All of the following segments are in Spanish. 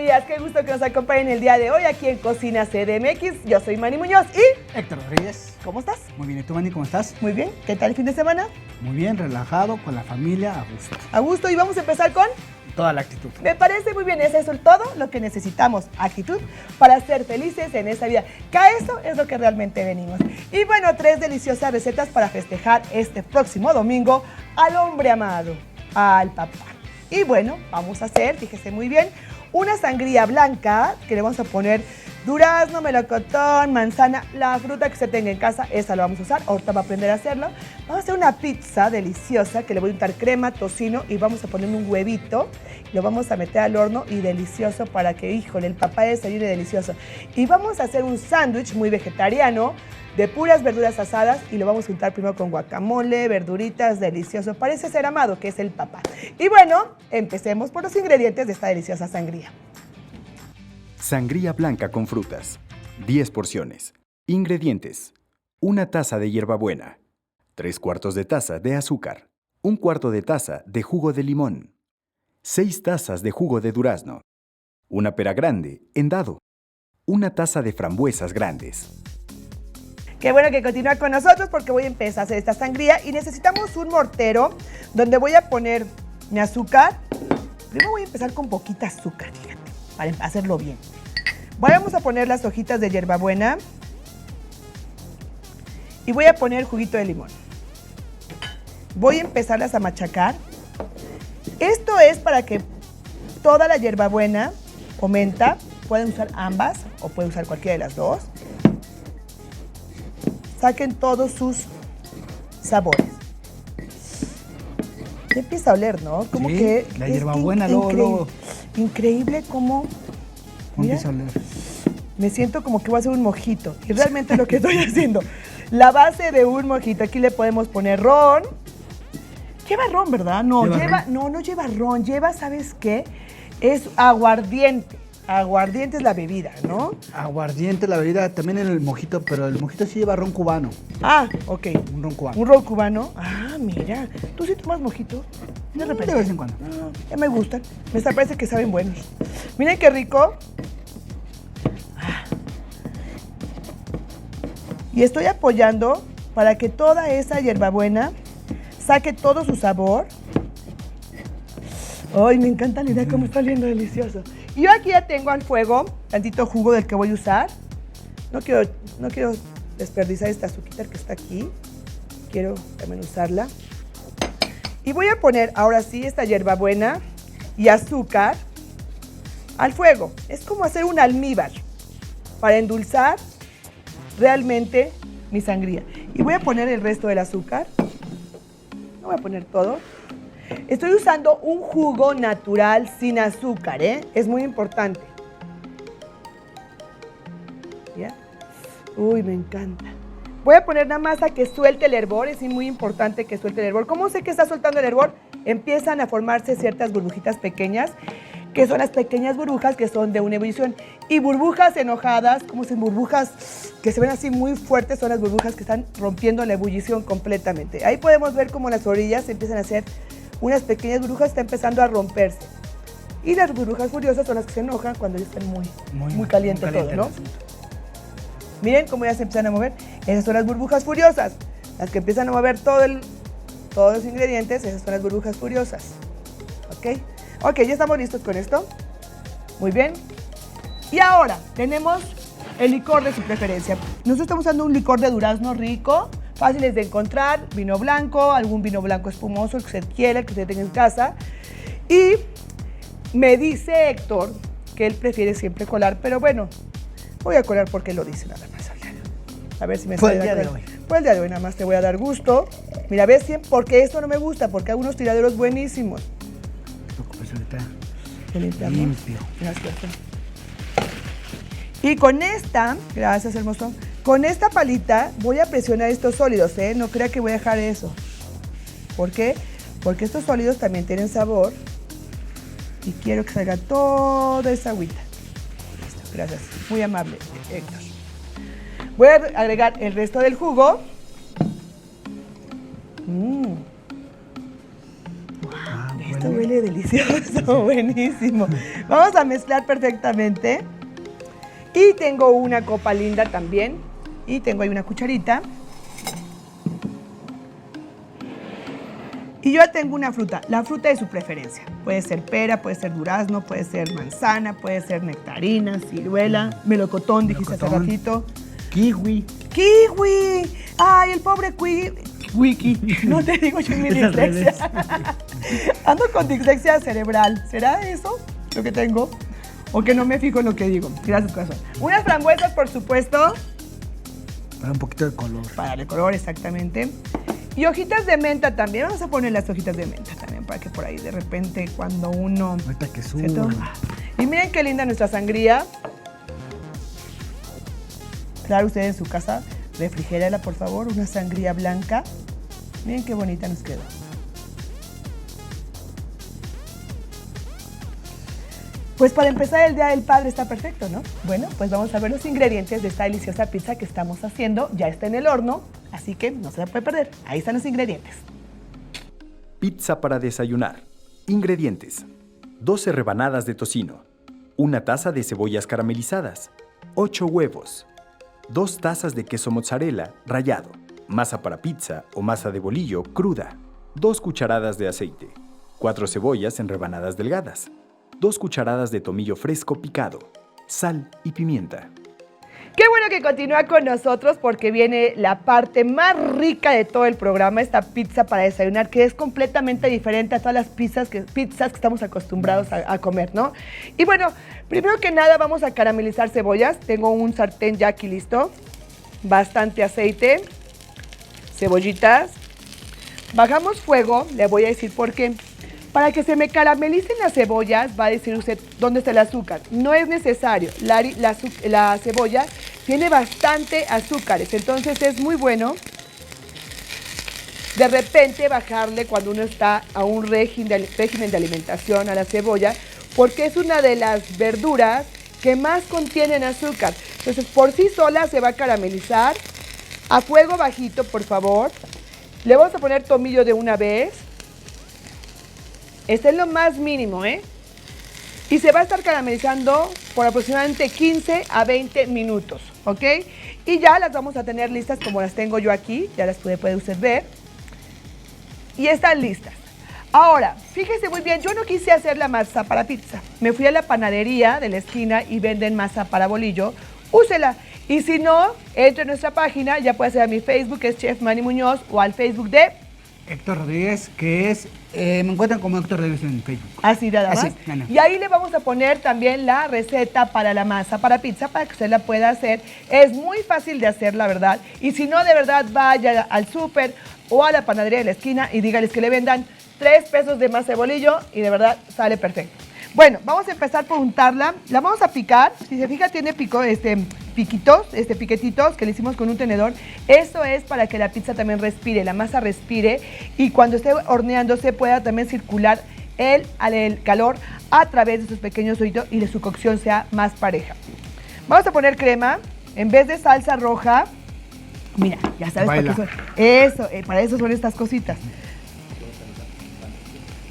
días, qué gusto que nos acompañen el día de hoy aquí en Cocina CDMX. Yo soy Manny Muñoz y... Héctor Rodríguez. ¿Cómo estás? Muy bien, ¿y tú, Manny, cómo estás? Muy bien, ¿qué tal el fin de semana? Muy bien, relajado, con la familia, a gusto. A gusto, y vamos a empezar con... Toda la actitud. Me parece muy bien, es eso todo lo que necesitamos, actitud para ser felices en esta vida, que a eso es lo que realmente venimos. Y bueno, 3 deliciosas recetas para festejar este próximo domingo al hombre amado, al papá. Y bueno, vamos a hacer, fíjese muy bien, una sangría blanca que le vamos a poner durazno, melocotón, manzana, la fruta que se tenga en casa, esa la vamos a usar. Ahorita va a aprender a hacerlo. Vamos a hacer una pizza deliciosa que le voy a untar crema, tocino y vamos a poner un huevito. Lo vamos a meter al horno y delicioso para que, híjole, el papá desayune delicioso. Y vamos a hacer un sándwich muy vegetariano de puras verduras asadas y lo vamos a untar primero con guacamole, verduritas, delicioso. Parece ser amado, que es el papá. Y bueno, empecemos por los ingredientes de esta deliciosa sangría. Sangría blanca con frutas. 10 porciones. Ingredientes. 1 taza de hierbabuena. 3/4 de taza de azúcar. 1/4 de taza de jugo de limón. 6 tazas de jugo de durazno. 1 pera grande en dado. 1 taza de frambuesas grandes. Qué bueno que continúa con nosotros porque voy a empezar a hacer esta sangría y necesitamos un mortero donde voy a poner mi azúcar. Primero voy a empezar con poquita azúcar, fíjate, para hacerlo bien. Vamos a poner las hojitas de hierbabuena y voy a poner juguito de limón. Voy a empezarlas a machacar. Esto es para que toda la hierbabuena o menta, pueden usar ambas o pueden usar cualquiera de las dos, saquen todos sus sabores. Ya empieza a oler, ¿no? Como sí, que la hierbabuena luego. Increíble cómo... Mira, Empieza a oler. me siento como que voy a hacer un mojito. Y realmente es lo que estoy haciendo. La base de un mojito. Aquí le podemos poner ron. Lleva ron, ¿verdad? No, no lleva ron. Lleva, ¿sabes qué? Es aguardiente. Aguardiente es la bebida, ¿no? Aguardiente, la bebida, también en el mojito, pero el mojito sí lleva ron cubano. Ah, ok. Un ron cubano. Un ron cubano. Ah, mira. ¿Tú sí tomas mojito? De repente. De vez en cuando. Ah, ya me gustan. Me parece que saben buenos. Miren qué rico. Ah. Y estoy apoyando para que toda esa hierbabuena saque todo su sabor. Ay, me encanta la idea, cómo está oliendo delicioso. Y yo aquí ya tengo al fuego tantito jugo del que voy a usar. No quiero desperdiciar esta azuquita que está aquí. Quiero también usarla. Y voy a poner ahora sí esta hierbabuena y azúcar al fuego. Es como hacer un almíbar para endulzar realmente mi sangría. Y voy a poner el resto del azúcar. No voy a poner todo. Estoy usando un jugo natural sin azúcar, ¿eh? Es muy importante. ¿Ya? Uy, me encanta. Voy a poner nada más a que suelte el hervor. Es muy importante que suelte el hervor. ¿Cómo sé que está soltando el hervor? Empiezan a formarse ciertas burbujitas pequeñas, que son las pequeñas burbujas que son de una ebullición. Y burbujas enojadas, como si burbujas que se ven así muy fuertes, son las burbujas que están rompiendo la ebullición completamente. Ahí podemos ver cómo las orillas empiezan a hacer unas pequeñas burbujas, está empezando a romperse. Y las burbujas furiosas son las que se enojan cuando ya están muy caliente todo, ¿no? Miren cómo ya se empiezan a mover. Esas son las burbujas furiosas. Las que empiezan a mover todos los ingredientes, esas son las burbujas furiosas. ¿Ok? Ok, ya estamos listos con esto. Muy bien. Y ahora tenemos el licor de su preferencia. Nosotros estamos usando un licor de durazno rico, fáciles de encontrar, vino blanco, algún vino blanco espumoso, el que usted quiera, el que usted tenga en casa. Y me dice Héctor que él prefiere siempre colar, pero bueno, voy a colar porque lo dice nada más. A ver si me sale el día de hoy. Pues el día de hoy nada más te voy a dar gusto. Mira, ves, porque esto no me gusta, porque hay unos tiraderos buenísimos. No te preocupes, ahorita. Lo limpiamos. Limpio. Gracias. Y con esta, gracias hermoso, con esta palita voy a presionar estos sólidos, ¿eh? No crea que voy a dejar eso. ¿Por qué? Porque estos sólidos también tienen sabor y quiero que salga toda esa agüita. Listo, gracias. Muy amable, Héctor. Voy a agregar el resto del jugo. Wow, esto huele delicioso. delicioso, buenísimo. Vamos a mezclar perfectamente. Y tengo una copa linda también. Y tengo ahí una cucharita. Y yo tengo una fruta, la fruta de su preferencia. Puede ser pera, puede ser durazno, puede ser manzana, puede ser nectarina, ciruela, melocotón, dijiste hace ratito. Kiwi. ¡Kiwi! ¡Ay, el pobre Wiki! No te digo yo en mi dislexia. Ando con dislexia cerebral. ¿Será eso lo que tengo? ¿O que no me fijo en lo que digo? Gracias, corazón. Unas frambuesas, por supuesto. Para un poquito de color. Para darle color, exactamente. Y hojitas de menta también. Vamos a poner las hojitas de menta también para que por ahí de repente cuando uno Ahorita que se suba. toma. Y miren qué linda nuestra sangría. Claro, ustedes en su casa, refrigérala por favor, una sangría blanca. Miren qué bonita nos quedó. Pues para empezar el Día del Padre está perfecto, ¿no? Bueno, pues vamos a ver los ingredientes de esta deliciosa pizza que estamos haciendo. Ya está en el horno, así que no se la puede perder. Ahí están los ingredientes. Pizza para desayunar. Ingredientes: 12 rebanadas de tocino, 1 taza de cebollas caramelizadas, 8 huevos, 2 tazas de queso mozzarella rallado, masa para pizza o masa de bolillo cruda, 2 cucharadas de aceite, 4 cebollas en rebanadas delgadas, 2 cucharadas de tomillo fresco picado, sal y pimienta. Qué bueno que continúa con nosotros porque viene la parte más rica de todo el programa, esta pizza para desayunar, que es completamente diferente a todas las pizzas que estamos acostumbrados a comer, ¿no? Y bueno, primero que nada vamos a caramelizar cebollas. Tengo un sartén ya aquí listo, bastante aceite, cebollitas. Bajamos fuego, le voy a decir por qué. Para que se me caramelicen las cebollas, va a decir usted dónde está el azúcar. No es necesario. La cebolla tiene bastante azúcares, entonces es muy bueno de repente bajarle cuando uno está a un régimen de alimentación a la cebolla, porque es una de las verduras que más contienen azúcar. Entonces, por sí sola se va a caramelizar. A fuego bajito, por favor. Le vamos a poner tomillo de una vez. Este es lo más mínimo, ¿eh? Y se va a estar caramelizando por aproximadamente 15 a 20 minutos, ¿ok? Y ya las vamos a tener listas como las tengo yo aquí, ya las puede usted ver. Y están listas. Ahora, fíjese muy bien, yo no quise hacer la masa para pizza. Me fui a la panadería de la esquina y venden masa para bolillo. Úsela. Y si no, entre en nuestra página, ya puede ser a mi Facebook, que es Chef Manny Muñoz, o al Facebook de Héctor Rodríguez, que es, me encuentran como Héctor Rodríguez en Facebook. Así nada más. Así, no. Y ahí le vamos a poner también la receta para la masa para pizza para que usted la pueda hacer. Es muy fácil de hacer, la verdad. Y si no, de verdad, vaya al súper o a la panadería de la esquina y dígales que le vendan 3 pesos de masa de bolillo y de verdad sale perfecto. Bueno, vamos a empezar por untarla. La vamos a picar. Si se fija, tiene piquetitos que le hicimos con un tenedor. Eso es para que la pizza también respire, la masa respire y cuando esté horneándose pueda también circular el calor a través de sus pequeños hoyitos y de su cocción sea más pareja. Vamos a poner crema. En vez de salsa roja, mira, ya sabes para qué son. Eso, para eso son estas cositas.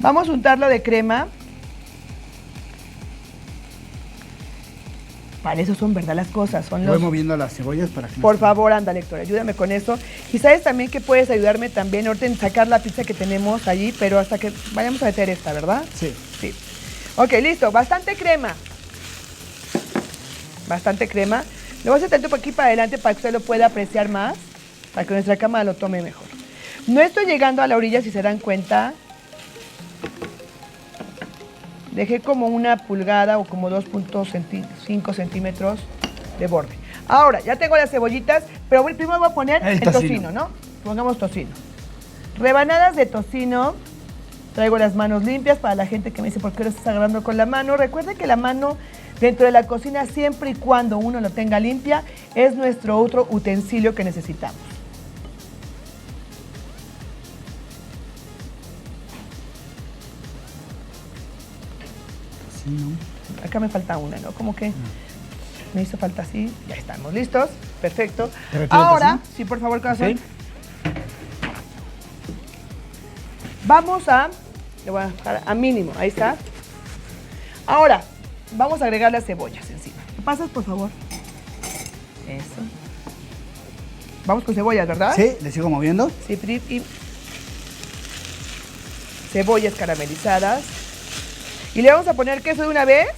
Vamos a untarlo de crema. Para eso son, ¿verdad? Las cosas. Son Voy moviendo las cebollas para que... Por favor, anda, Héctor, ayúdame con eso. Y sabes también que puedes ayudarme también ahorita en sacar la pizza que tenemos allí, pero hasta que vayamos a meter esta, ¿verdad? Sí. Sí. Ok, listo. Bastante crema. Bastante crema. Le voy a hacer tanto por aquí para adelante para que usted lo pueda apreciar más, para que nuestra cámara lo tome mejor. No estoy llegando a la orilla, si se dan cuenta. Dejé como 1 pulgada o como 2.5 centímetros de borde. Ahora, ya tengo las cebollitas, pero primero voy a poner el tocino, ¿no? Pongamos tocino. Rebanadas de tocino. Traigo las manos limpias para la gente que me dice, ¿por qué lo estás agarrando con la mano? Recuerden que la mano dentro de la cocina, siempre y cuando uno lo tenga limpia, es nuestro otro utensilio que necesitamos. Sí, ¿no? Acá me falta una, ¿no? Como que me hizo falta así. Ya estamos listos. Perfecto. Ahora, sí, por favor, corazón. ¿Sí? Vamos a Le voy a dejar a mínimo, ahí está. Ahora, vamos a agregar las cebollas encima. ¿Me pasas, por favor? Eso. Vamos con cebollas, ¿verdad? Sí, le sigo moviendo. Sí, y cebollas caramelizadas. ¿Y le vamos a poner queso de una vez,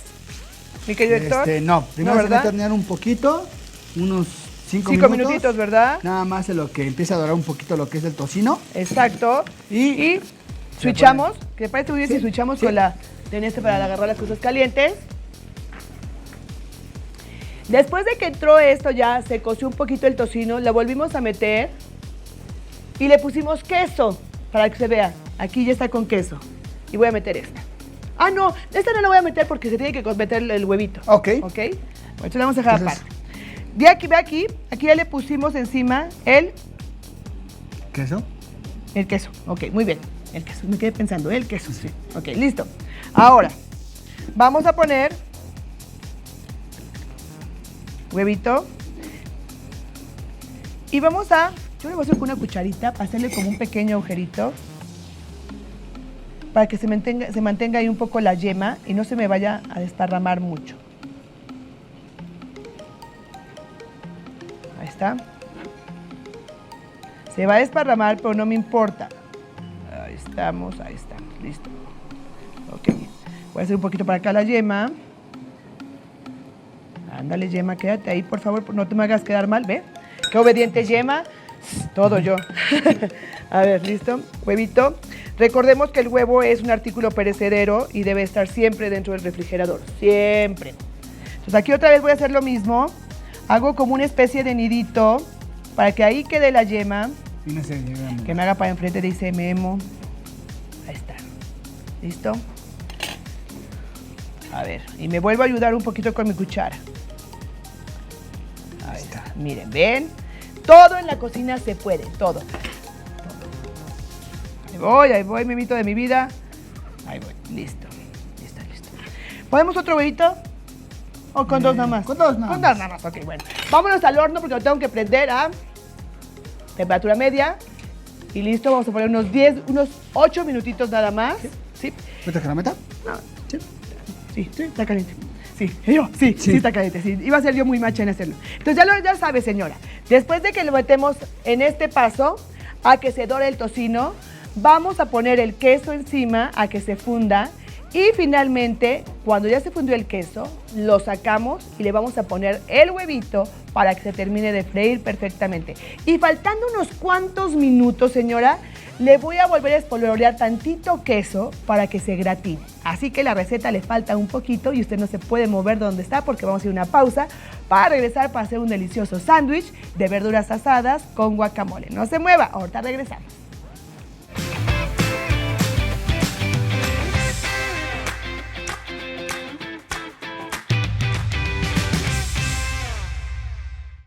mi querido Héctor? No, primero se va a ¿verdad? tornear un poquito, unos 5 5 minutitos, ¿verdad? Nada más en lo que empieza a dorar un poquito lo que es el tocino. Exacto. Y switchamos, que parece muy bien si switchamos con la de para agarrar las cosas calientes. Después de que entró esto ya, se coció un poquito el tocino, la volvimos a meter y le pusimos queso para que se vea. Aquí ya está con queso. Y voy a meter esta. Ah, no, esta no la voy a meter porque se tiene que meter el huevito. Ok. ¿Ok? Bueno, entonces la vamos a dejar aparte. Ve aquí ya le pusimos encima el ¿Queso? queso. Ok, muy bien. El queso, me quedé pensando, el queso, sí. Ok, listo. Ahora, vamos a poner huevito. Y vamos yo le voy a hacer con una cucharita para hacerle como un pequeño agujerito. Para que se mantenga ahí un poco la yema y no se me vaya a desparramar mucho. Ahí está. Se va a desparramar, pero no me importa. Ahí estamos, listo. Ok, voy a hacer un poquito para acá la yema. Ándale, yema, quédate ahí, por favor, no te me hagas quedar mal, ¿ve? Qué obediente yema, todo yo. A ver, listo, huevito. Recordemos que el huevo es un artículo perecedero y debe estar siempre dentro del refrigerador, siempre. Entonces aquí otra vez voy a hacer lo mismo. Hago como una especie de nidito para que ahí quede la yema. Que me haga para enfrente, dice Memo. Ahí está. ¿Listo? A ver, y me vuelvo a ayudar un poquito con mi cuchara. Ahí está. Miren, ¿ven? Todo en la cocina se puede, todo. Ahí voy, mimito de mi vida. Ahí voy, listo. ¿Podemos otro huevito? ¿O con dos nada más? Con dos nada más, ok, bueno. Vámonos al horno porque lo tengo que prender a temperatura media. Y listo, vamos a poner unos 8 minutitos nada más. ¿Sí? ¿Quieres que la meta? No. Sí, está caliente. Sí, está caliente. Sí. Iba a ser yo muy macha en hacerlo. Entonces ya sabe, señora. Después de que lo metemos en este paso, a que se dore el tocino, vamos a poner el queso encima a que se funda. Y finalmente, cuando ya se fundió el queso, lo sacamos y le vamos a poner el huevito para que se termine de freír perfectamente. Y faltando unos cuantos minutos, señora, le voy a volver a espolvorear tantito queso para que se gratine. Así que la receta le falta un poquito y usted no se puede mover de donde está porque vamos a ir a una pausa para regresar para hacer un delicioso sándwich de verduras asadas con guacamole. No se mueva, ahorita regresamos.